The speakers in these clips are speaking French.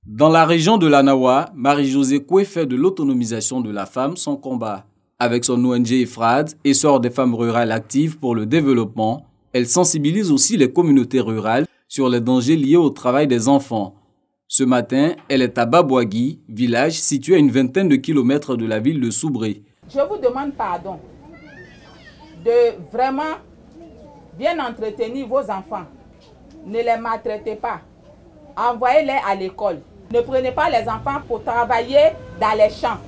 Dans la région de l'Anawa, Marie-Josée Koué fait de l'autonomisation de la femme son combat. Avec son ONG EFRAD, Essor des femmes rurales actives pour le développement, elle sensibilise aussi les communautés rurales sur les dangers liés au travail des enfants. Ce matin, elle est à Babouagui, village situé à une vingtaine de kilomètres de la ville de Soubré. Je vous demande pardon de vraiment bien entretenir vos enfants. Ne les maltraitez pas. Envoyez-les à l'école. Ne prenez pas les enfants pour travailler dans les champs.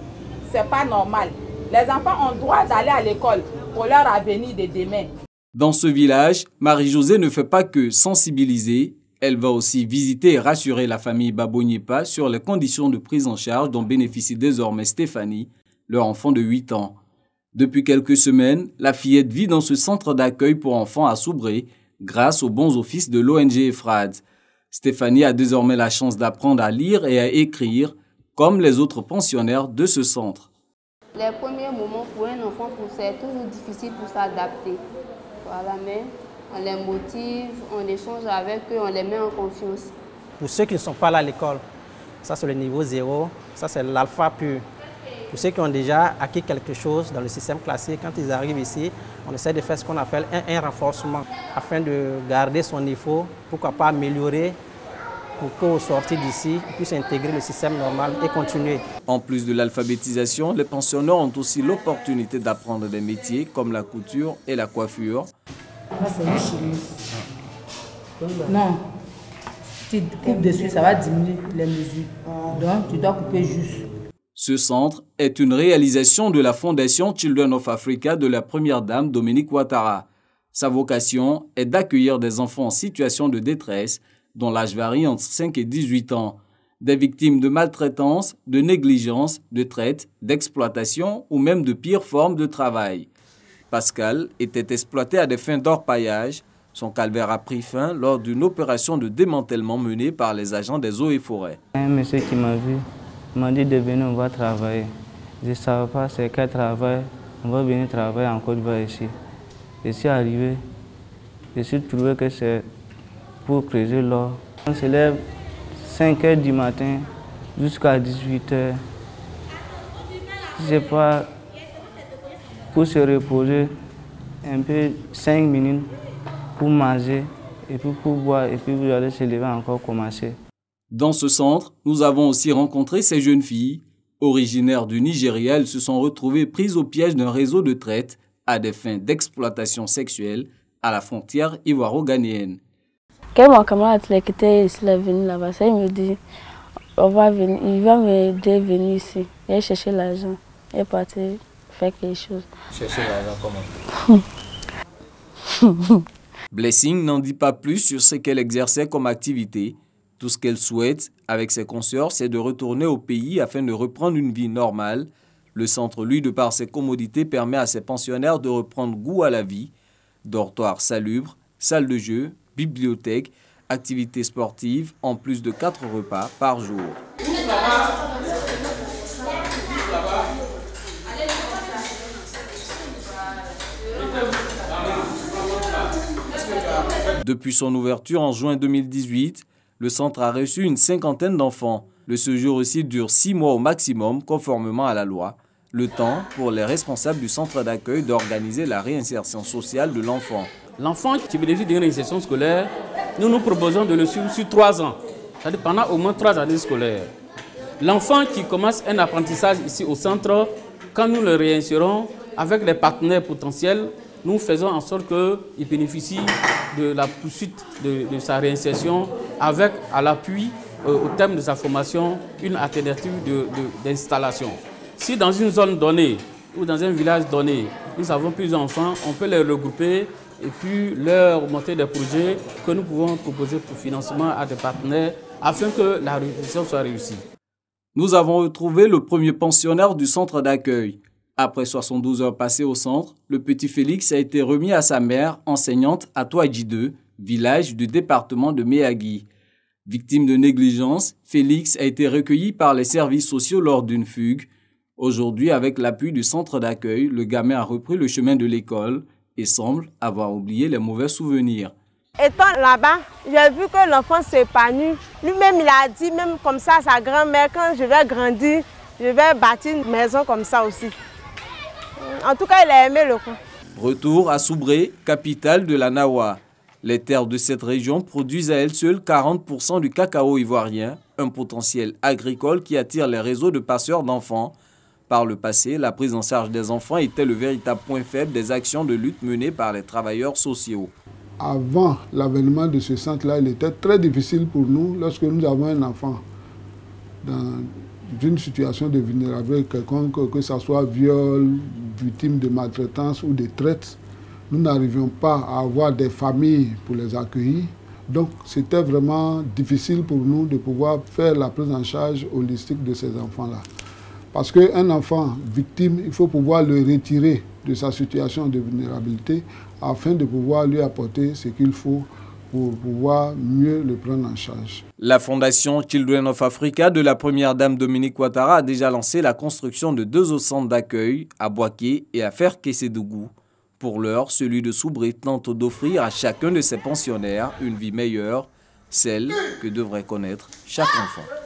Ce n'est pas normal. Les enfants ont droit d'aller à l'école pour leur avenir de demain. Dans ce village, Marie-Josée ne fait pas que sensibiliser. Elle va aussi visiter et rassurer la famille Babonipa sur les conditions de prise en charge dont bénéficie désormais Stéphanie, leur enfant de 8 ans. Depuis quelques semaines, la fillette vit dans ce centre d'accueil pour enfants à Soubré grâce aux bons offices de l'ONG EFRAD. Stéphanie a désormais la chance d'apprendre à lire et à écrire comme les autres pensionnaires de ce centre. Les premiers moments pour un enfant, c'est toujours difficile pour s'adapter. Voilà, mais on les motive, on échange avec eux, on les met en confiance. Pour ceux qui ne sont pas là à l'école, ça c'est le niveau 0, ça c'est l'alpha pur. Pour ceux qui ont déjà acquis quelque chose dans le système classique, quand ils arrivent ici, on essaie de faire ce qu'on appelle un renforcement afin de garder son niveau, pourquoi pas améliorer pour qu'au sortir d'ici, ils puissent intégrer le système normal et continuer. En plus de l'alphabétisation, les pensionnaires ont aussi l'opportunité d'apprendre des métiers comme la couture et la coiffure. C'est une chimie. Non, tu coupes dessus, ça va diminuer les mesures. Donc, tu dois couper juste. Ce centre est une réalisation de la Fondation Children of Africa de la première dame Dominique Ouattara. Sa vocation est d'accueillir des enfants en situation de détresse dont l'âge varie entre 5 et 18 ans, des victimes de maltraitance, de négligence, de traite, d'exploitation ou même de pires formes de travail. Pascal était exploité à des fins d'orpaillage. Son calvaire a pris fin lors d'une opération de démantèlement menée par les agents des eaux et forêts. Un monsieur qui m'a vu m'a dit de venir, on va travailler. Je ne savais pas c'est quel travail. On va venir travailler en Côte d'Ivoire ici. Je suis arrivé, je suis trouvé que c'est pour creuser l'or. On se lève 5 h du matin jusqu'à 18 h. Je sais pas, pour se reposer un peu 5 minutes, pour manger, et puis pour boire, et puis vous allez se lever encore commencer. Dans ce centre, nous avons aussi rencontré ces jeunes filles. Originaires du Nigeria, elles se sont retrouvées prises au piège d'un réseau de traite à des fins d'exploitation sexuelle à la frontière ivoiro-ghanéenne. Quand mon camarade qui était venu là-bas, il me dit on va venir, il va m'aider à venir ici et chercher l'argent et partir faire quelque chose. Chercher l'argent comment? Blessing n'en dit pas plus sur ce qu'elle exerçait comme activité. Tout ce qu'elle souhaite avec ses consoeurs, c'est de retourner au pays afin de reprendre une vie normale. Le centre, lui, de par ses commodités, permet à ses pensionnaires de reprendre goût à la vie. Dortoir salubre, salle de jeu, bibliothèque, activités sportives, en plus de 4 repas par jour. Depuis son ouverture en juin 2018, le centre a reçu une 50aine d'enfants. Le séjour aussi dure 6 mois au maximum, conformément à la loi. Le temps pour les responsables du centre d'accueil d'organiser la réinsertion sociale de l'enfant. L'enfant qui bénéficie d'une réinsertion scolaire, nous proposons de le suivre sur 3 ans, c'est-à-dire pendant au moins 3 années scolaires. L'enfant qui commence un apprentissage ici au centre, quand nous le réinsérons avec les partenaires potentiels, nous faisons en sorte qu'il bénéficie de la poursuite de sa réinsertion avec, à l'appui, au terme de sa formation, une alternative d'installation. Si dans une zone donnée ou dans un village donné, nous avons plusieurs enfants, on peut les regrouper et puis leur monter des projets que nous pouvons proposer pour financement à des partenaires afin que la réinsertion soit réussie. Nous avons retrouvé le premier pensionnaire du centre d'accueil. Après 72 heures passées au centre, le petit Félix a été remis à sa mère, enseignante à Touadji 2, village du département de Méagui. Victime de négligence, Félix a été recueilli par les services sociaux lors d'une fugue. Aujourd'hui, avec l'appui du centre d'accueil, le gamin a repris le chemin de l'école et semble avoir oublié les mauvais souvenirs. Étant là-bas, j'ai vu que l'enfant s'épanouit. Lui-même, il a dit, même comme ça, à sa grand-mère, quand je vais grandir, je vais bâtir une maison comme ça aussi. En tout cas, il a aimé le coin. Retour à Soubré, capitale de la Nawa. Les terres de cette région produisent à elles seules 40% du cacao ivoirien, un potentiel agricole qui attire les réseaux de passeurs d'enfants. Par le passé, la prise en charge des enfants était le véritable point faible des actions de lutte menées par les travailleurs sociaux. Avant l'avènement de ce centre-là, il était très difficile pour nous lorsque nous avons un enfant dans une situation de vulnérabilité quelconque, que ce soit viol, victime de maltraitance ou de traite. Nous n'arrivions pas à avoir des familles pour les accueillir. Donc c'était vraiment difficile pour nous de pouvoir faire la prise en charge holistique de ces enfants-là. Parce qu'un enfant victime, il faut pouvoir le retirer de sa situation de vulnérabilité afin de pouvoir lui apporter ce qu'il faut pour pouvoir mieux le prendre en charge. La Fondation Children of Africa de la première dame Dominique Ouattara a déjà lancé la construction de 2 autres centres d'accueil à Boaké et à Ferkessédougou. Pour l'heure, celui de Soubré tente d'offrir à chacun de ses pensionnaires une vie meilleure, celle que devrait connaître chaque enfant.